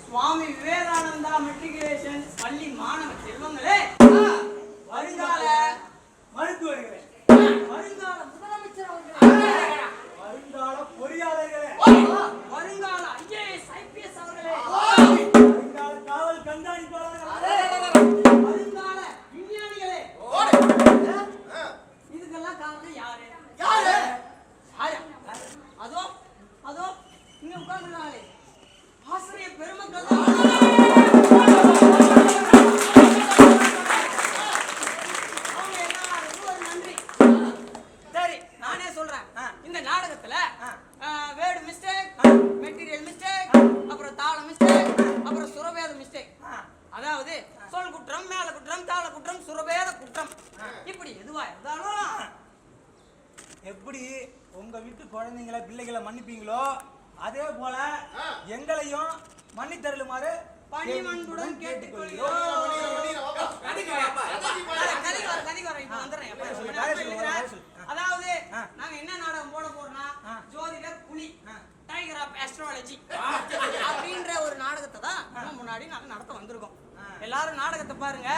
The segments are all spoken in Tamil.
சுவாமி விவேகானந்தா மெட்ரிகுலேஷன் பள்ளி மாணவ செல்வங்களே, வருங்கால மருத்துவர்களே, வருங்கால முதலமைச்சர் அவர்களே, வருங்கால பொறியாளர்களே, வருங்கால IAS IPS அவர்களே, வருங்கால காவல் கண்காணிப்பாளர்களே, வருங்கால விஞ்ஞானிகளே, இதுக்கெல்லாம் காரணம் யாரு? அதோ அதோ இங்க உட்கார்ந்துருக்காங்களே ஆசிரியர் பெருமக்கள். அவங்க எல்லாருக்கும் ஒரு நன்றி. சரி, நானே சொல்றேன். இந்த நாடகத்துல வேர்டு மிஸ்டேக், மெட்டீரியல் மிஸ்டேக், அப்புறம் தாள மிஸ்டேக், அப்புறம் சுரவேத மிஸ்டேக், அதாவது சொல் குற்றம், மேல குற்றம், தாள குற்றம், சுரவேத குற்றம், இப்படி எதுவா இருந்தாலும் எப்படி உங்க வீட்டு குழந்தைங்களை பிள்ளைகளை மன்னிப்பீங்களோ அதே போல எங்களையும் மன்னித்தருளுமாறு பணிவன்புடன் கேட்டுக்கொள்கிறோம். அதாவது நாங்க என்ன நாடகம் போட போறோம்னா, ஜோதிடர் புலி, டைகர் ஆஃப் ஆஸ்ட்ராலஜி அப்படின்ற ஒரு நாடகத்தை தான் முன்னாடி நாங்க நடத்த வந்திருக்கோம். எல்லாரும் நாடகத்தை பாருங்க.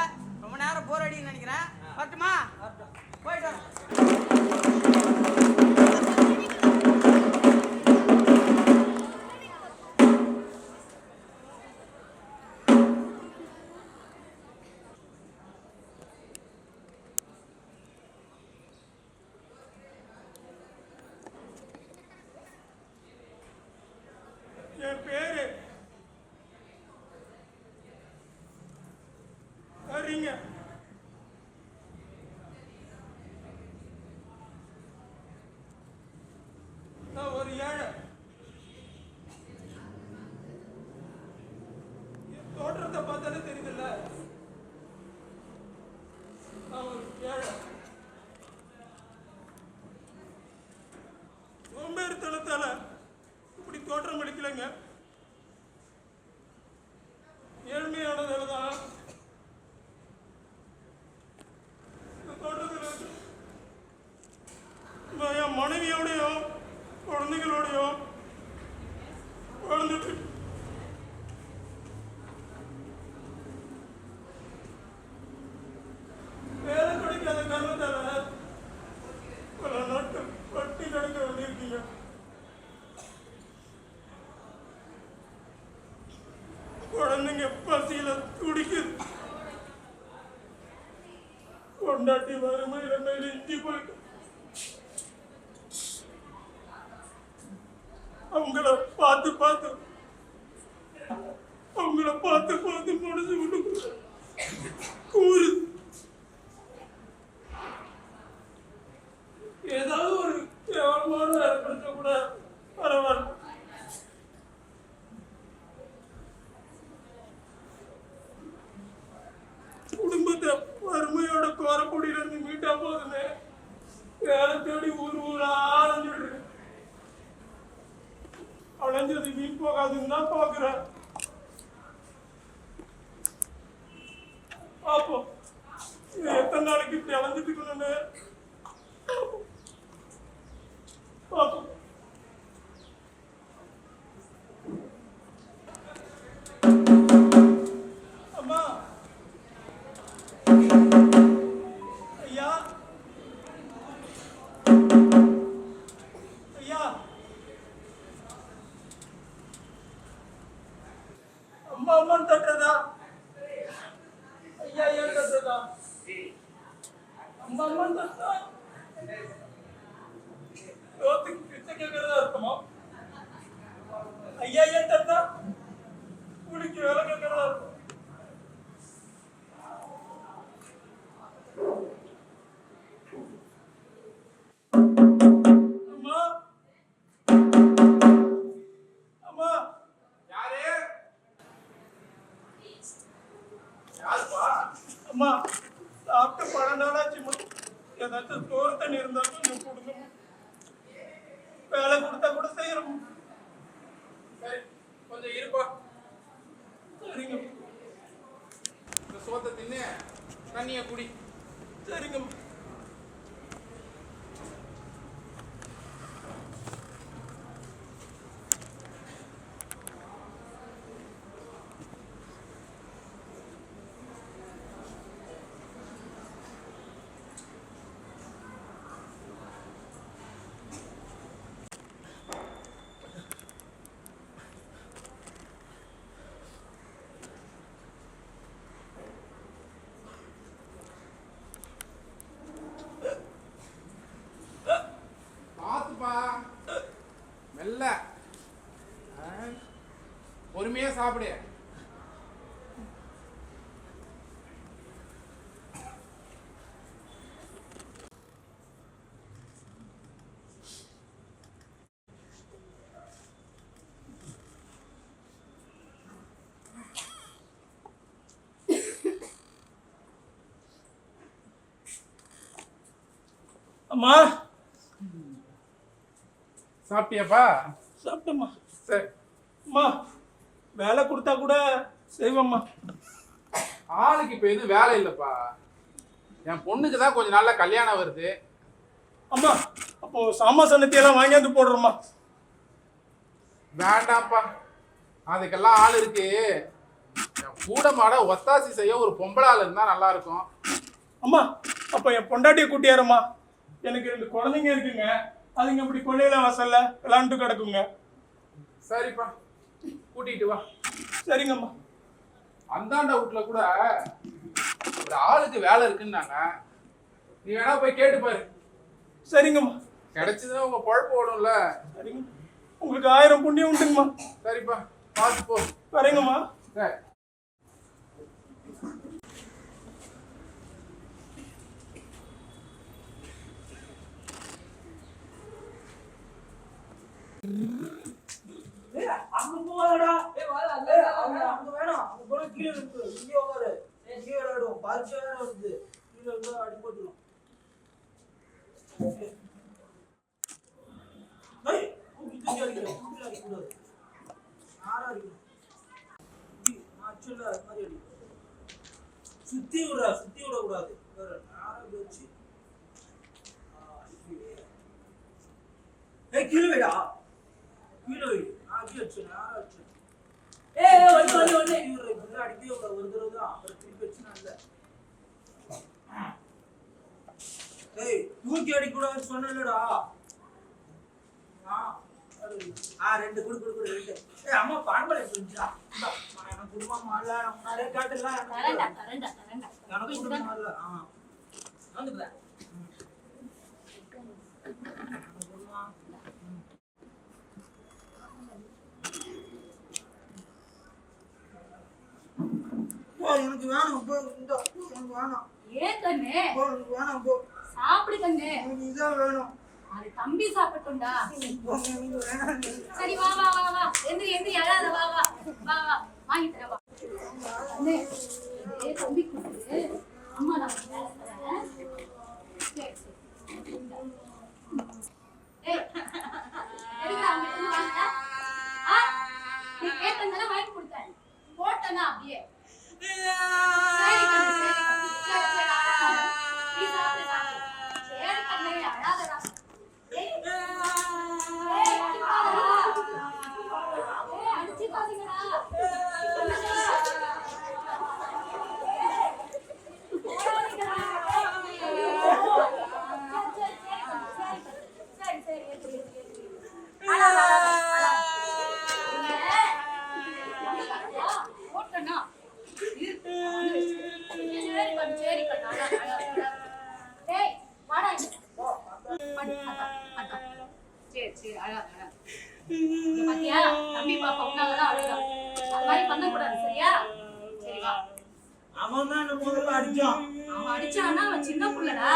ரொம்ப நேரம் போர் அடின்னு நினைக்கிறேன். வரட்டுமா? போயிட்டு என் பேரு அறிங்க. நான் ஒரு ஏழை. தோற்றத்தை பார்த்தாலே தெரியுதுல்ல, நான் ஒரு ஏழை. சோம்பேறித்தனத்தால இப்படி தோற்றம் அளிக்கலைங்க. ஏழ்மையானதால தான் இந்த தோற்றத்தில் என் மனைவியோடையும் குழந்தைகளோடையும் வாழ்ந்துட்டு வேலை கிடைக்காத காரணத்தால பல நாட்கள் பட்டி கிடக்க வேண்டியிருக்கீங்க. குழந்தைங்க பசியில துடிக்குது. கொண்டாட்டி வறுமையில நெருங்கி போயிட்டு அவங்கள பார்த்து பார்த்து மனசு விட்டு கூறு. ஏதாவது ஒரு கேவலமான வேலை கிடைச்சா கூட பரவாயில்ல. குடும்பத்தை வறுமையோட கோரப்பொடியில இருந்து மீட்டா போதுமே, வேலை தேடி ஊர் ஊரா அலைஞ்சிட்டு அலைஞ்சது வீண் போகாதுன்னு தான் பாக்குறேன். பாப்போம் எத்தனை நாளைக்கு இப்படி அலைஞ்சிட்டு இருக்கணும்னு பாப்போம். அம்மா, ஐயா, ஐயா, அம்மா அம்மான்னு தட்டுறதா? ஐயா ஏன் தட்டுறதா? அம்மா அம்மான்னு தட்டுறா? யோத்துக்கு பிச்சை கேட்கறதா இருக்குமா? ஐயா ஏன் தட்டா? குளிக்கு வேலை கேட்கறதா இருக்கும். அம்மா, அம்மா, யாரு? யாருப்பா? அம்மா, சாப்பிட்டு 12 நாளாச்சும்மா. ஏதாச்சும் சோறு தண்ணி இருந்தா கொஞ்சம் கொடுங்கம்மா. வேலை கொடுத்தா கூட செய்யறோம். சரி, கொஞ்சம் இருப்பா. சரிங்க, இந்த சோத்தை தின்னு தண்ணிய குடி. சரிங்கம்மா. பார்த்துப்பா, மெல்ல. பொறுமையா சாப்பிடு. அம்மா, சாப்பிட்டியாப்பா? சாப்பிட்டம்மா. சரி. அம்மா, வேலை கொடுத்தா கூட செய்வோம்மா. ஆளுக்கு இப்ப எதுவும் வேலை இல்லப்பா. என் பொண்ணுக்கு தான் கொஞ்ச நாள்ல கல்யாணம் வருது. அம்மா, அப்போ சாமா சன்னத்தையெல்லாம் வாங்கியாந்து போடுறோம்மா. வேண்டாம்ப்பா, அதுக்கெல்லாம் ஆள் இருக்கு. என் கூட மாட ஒத்தாசி செய்ய ஒரு பொம்பளை ஆள் இருந்தா நல்லா இருக்கும். அம்மா, அப்போ என் பொண்டாட்டியை கூட்டியாரம்மா. எனக்கு 2 குழந்தைங்க இருக்குங்க. அதுங்க இப்படி கொள்ளையில வாசல்ல விளாண்டு கிடக்குங்க. சரிப்பா, கூட்டிட்டு வா. சரிங்கம்மா. அந்தாண்ட வீட்டுல கூட ஒரு ஆளுக்கு வேலை இருக்குன்னாங்க. நீ வேணா போய் கேட்டு பாரு. சரிங்கம்மா. கிடைச்சதுன்னா உங்க பொழப்பு ஓடும்ல. சரிங்க, உங்களுக்கு 1000 புண்ணியம் உண்டுங்கம்மா. சரிப்பா, பார்த்து போ. வரேங்கம்மா. சரி. அங்க போவாடா. அங்க வேணாம். அங்க போனா கீழே இருக்கு. இங்கே உட்காரு. இங்கே விளையாடுவோம். பரிசு வேற வருது. கீழே இருந்தா அடிபட்டுரும். ஏய், தூக்கி அடிக்கிறேன். தூக்கி அடிக்கக்கூடாது. யாரா அடிக்கணும்? ஆக்சுவலா அது மாதிரி அடி. சுத்தி விடக்கூடாது. வேற யாரா வச்சு. ஏய், கீழே வைடா. கீழே வை. கீழே வச்சு யாரா வச்சு. வந்து இப்படிலாம் அடிக்கவே கூடாது. ஒரு தடவை தான். அப்புறம் திருப்பி வச்சுனா இல்லை. ஏய், தூக்கி அடிக்கூடாதுன்னு சொன்னேன்லடா. ரெண்டு குடு ரெண்டு. அம்மா பான்பலை செஞ்சா எனக்கு குடும்பமா இல்ல முன்னாடியே கேட்டுலாம் எனக்கு குடும்பமா இல்ல. வந்துடுறேன் எனக்கு வேணும் போ. எனக்கு வேணும். ஏன் கண்ணு எனக்கு வேணும் போ. சாப்பிடு கண்ணு. எனக்கு இதான் வேணும். அது தம்பி சாப்பிட்டுண்டா. எனக்கு வேணாம். சரி வா வா வா வா. எந்திரி அழாத வா வா வா வா வாங்கி தர வா. கண்ணு ஏ தம்பி குடு. அம்மா நான் வேலை தரேன். சரி ஏய் எதுக்கு அங்க இருந்து வாங்க? நீ கேட்டதெல்லாம் வாங்கி கொடுத்தேன். போட்டனா அப்படியே. சரி கண்ணு சரி கண்ணு. நீ சாப்பிடு சாப்பிடு. சரி கண்ணு அழாதடா. பாத்தியா தம்பி பாப்பா உன்னாலதான் அழுதான். அது மாதிரி பண்ணக்கூடாது சரியா? சரி வா. அவன் தான் என்ன முதல்ல அடிச்சான். அவன் அடிச்சானா அவன் சின்ன புள்ளடா.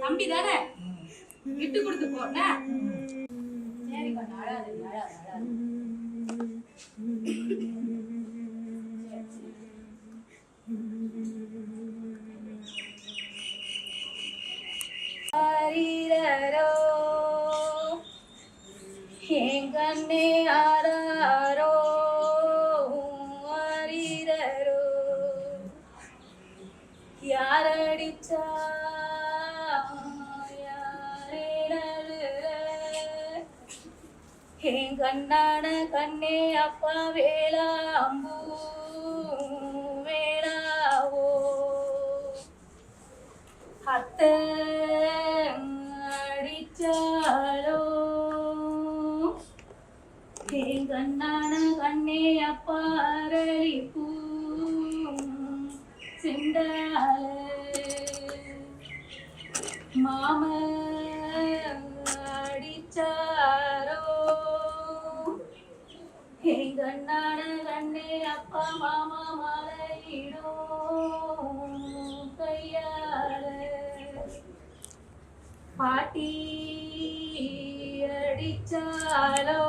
தம்பி தானே விட்டு கொடுத்து போன. சரி கண்ணு அழாத அழாத. ஆரிரரோ எங்கண்ணே ஆராரோ ஆரிரரோ யாரடிச்சா என் கண்ணான கண்ணே அப்பா வேளா அம்பூ வேளாவோ அத்தை அடிச்சாலோ என் கண்ணான கண்ணே அப்பா அரளிப்பூ செண்டால மாம அடிச்சாரோ என் கண்ணான கண்ணே அப்பா மாமா மலையிடோ கையால பாட்டி அடிச்சாலோ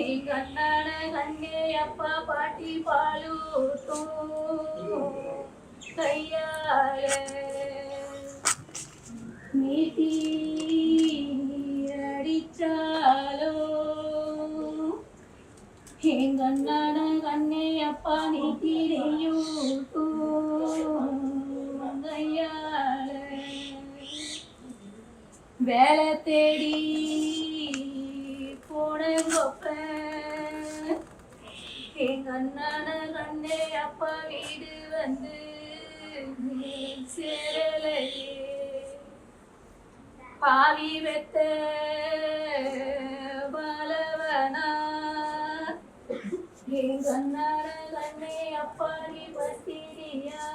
என் கண்ணான கண்ணே அப்பா பாட்டி பாலூட்டும் கையால நீட்டி அடிச்சாலோ என் கண்ணான கண்ணே அப்பா நீட்டிரையூட்டும் கையால வேலை தேடி போன கொப்ப எங்க அண்ணான கண்ணே அப்பா வீடு வந்து சேரலையே பாவி வெத்த பலவனா எங்க அண்ணான கண்ணே அப்பா நீ பத்திரியா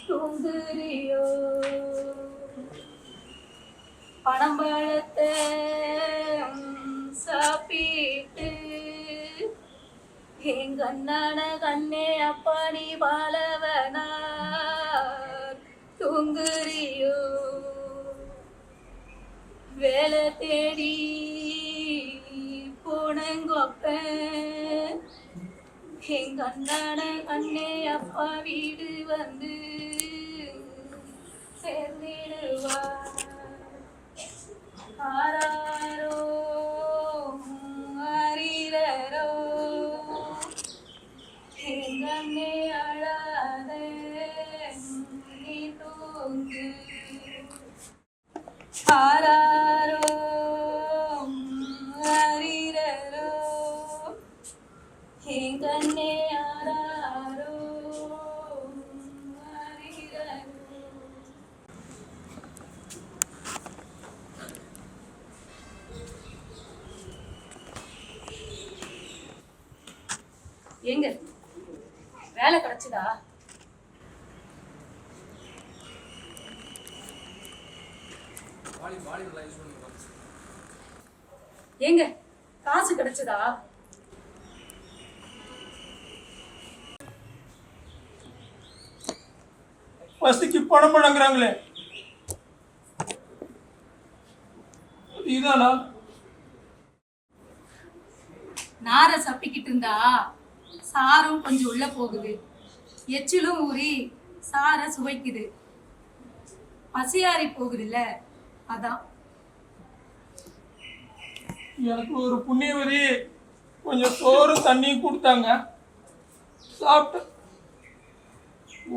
தூங்குறியோ பனம்பழத்தை சாப்பிட்டு எங்க அண்ணான கண்ணே அப்பா நீ பாலவனா தூங்குறியோ வேலை தேடி போனங்கொப்ப எங்க அண்ணான கண்ணே அப்பா வீடு வந்து சேர்ந்திடுவா ஆராரோ ஆரிரரோ எங்கண்ணே அழாத நீ தூங்கு ஆராரோ ஆரிரரோ எங்கண்ணே ஆராரோ ஆரிரரோ எங்க வேலை கிடைச்சதா? ஏங்க காசு கிடைச்சதா? பசிக்கு பணம் வழங்குறாங்களே, இதானா? நாரை சப்பிக்கிட்டு இருந்தா சாரும் கொஞ்சம் உள்ள போகுது, எச்சிலும் ஊறி சாரை சுவைக்குது, பசியாரி போகுதுல்ல அதான். எனக்கு ஒரு புண்ணியவதி கொஞ்சம் சோறு தண்ணியும் கொடுத்தாங்க, சாப்பிட்டேன்.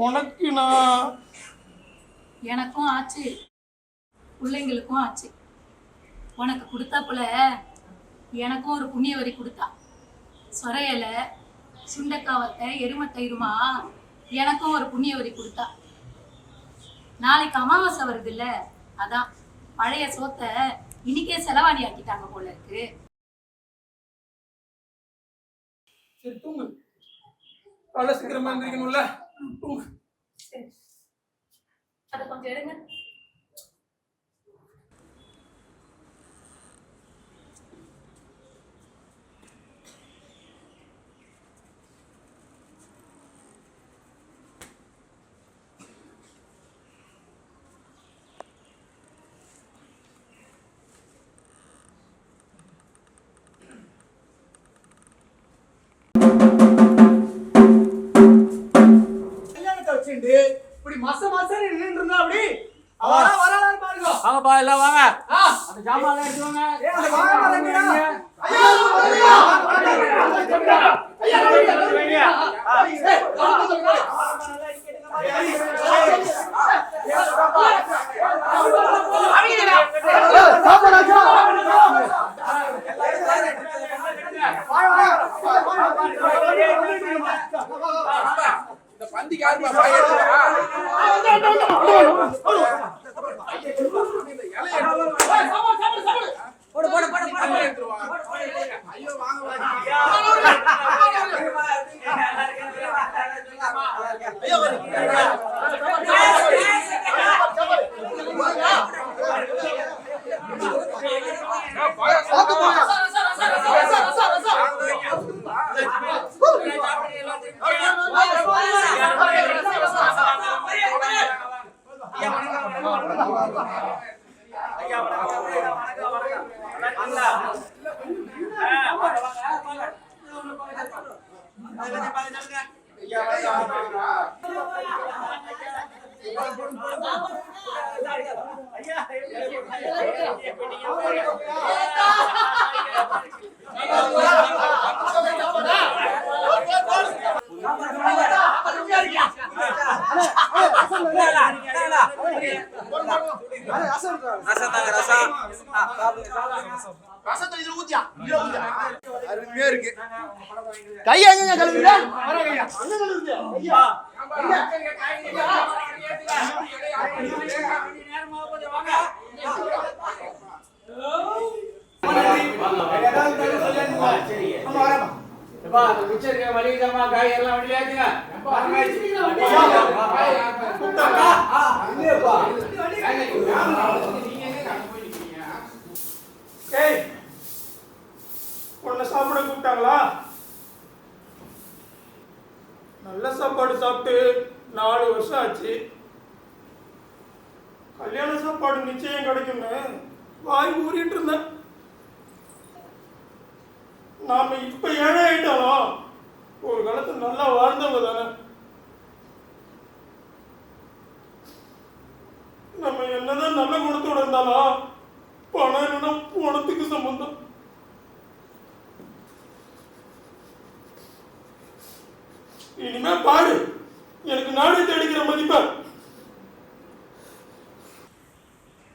உனக்கு நான் எனக்கும் ஆச்சு, பிள்ளைங்களுக்கும் ஆச்சு. உனக்கு கொடுத்தாப்புல எனக்கும் ஒரு புண்ணியவரி கொடுத்தா. சொரையலை சுண்டக்காவத்தை எருமை தயிருமா எனக்கும் ஒரு புண்ணியவரி கொடுத்தா. நாளைக்கு அமாவாசை வருது இல்ல, அதான் பழைய சோத்தை இன்னைக்கே செலவாணி ஆக்கிட்டாங்க போல இருக்கு. சரி தூங்கு, காலை சீக்கிரமா எந்திரிக்கணும்ல, தூங்கு. சரி, அதை கொஞ்சம் எடுங்க. இப்படி மாசம் நின்று இருந்தா அப்படி வராது பாருங்க. வாங்கப்பா எல்லாம் வாங்க, அந்த ஜாமான் எடுத்து இந்த பந்திக்கு யாருப்பா பாய் எடுத்துறா? போடு போடு போடு போடு. ஐயோ வாங்க அருமையா இருக்கு. கையை எங்க கழுவுற? உன்னை சாப்பிட கூப்பிட்டாங்களா? நல்ல சாப்பாடு சாப்பிட்டு 4 வருஷம் ஆச்சு. கல்யாண சாப்பாடு நிச்சயம் கிடைக்கும்னு வாய் ஊறிட்டு இருந்தேன். நாம இப்ப ஏழை ஆயிட்டாலும் ஒரு காலத்துல நல்லா வாழ்ந்தவங்க தானே. நம்ம என்னதான் நல்ல குணத்தோட இருந்தாலும் பணம் இல்லைன்னா பணத்துக்கு சம்பந்தம். இனிமே பாரு, எனக்கு நாடு தேடிக்கிற மதிப்ப.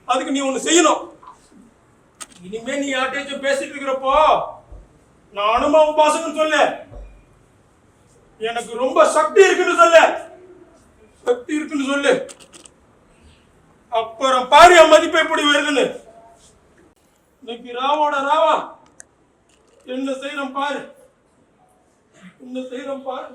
அதுக்கு நீ ஒண்ணு செய்யணும். இனிமே நீ யார்கிட்டயும் பேசிட்டு இருக்கிறப்போ நானும் அவன் பாசங்கன்னு சொல்லு. எனக்கு ரொம்ப சக்தி இருக்குன்னு சொல்லு, சக்தி இருக்குன்னு சொல்லு. அப்புறம் பாரு என் மதிப்பு எப்படி வருதுன்னு. இன்னைக்கு ராவோட ராவா என்ன செய்யறோம் பாரு. இந்த செய்யறோம் பாரு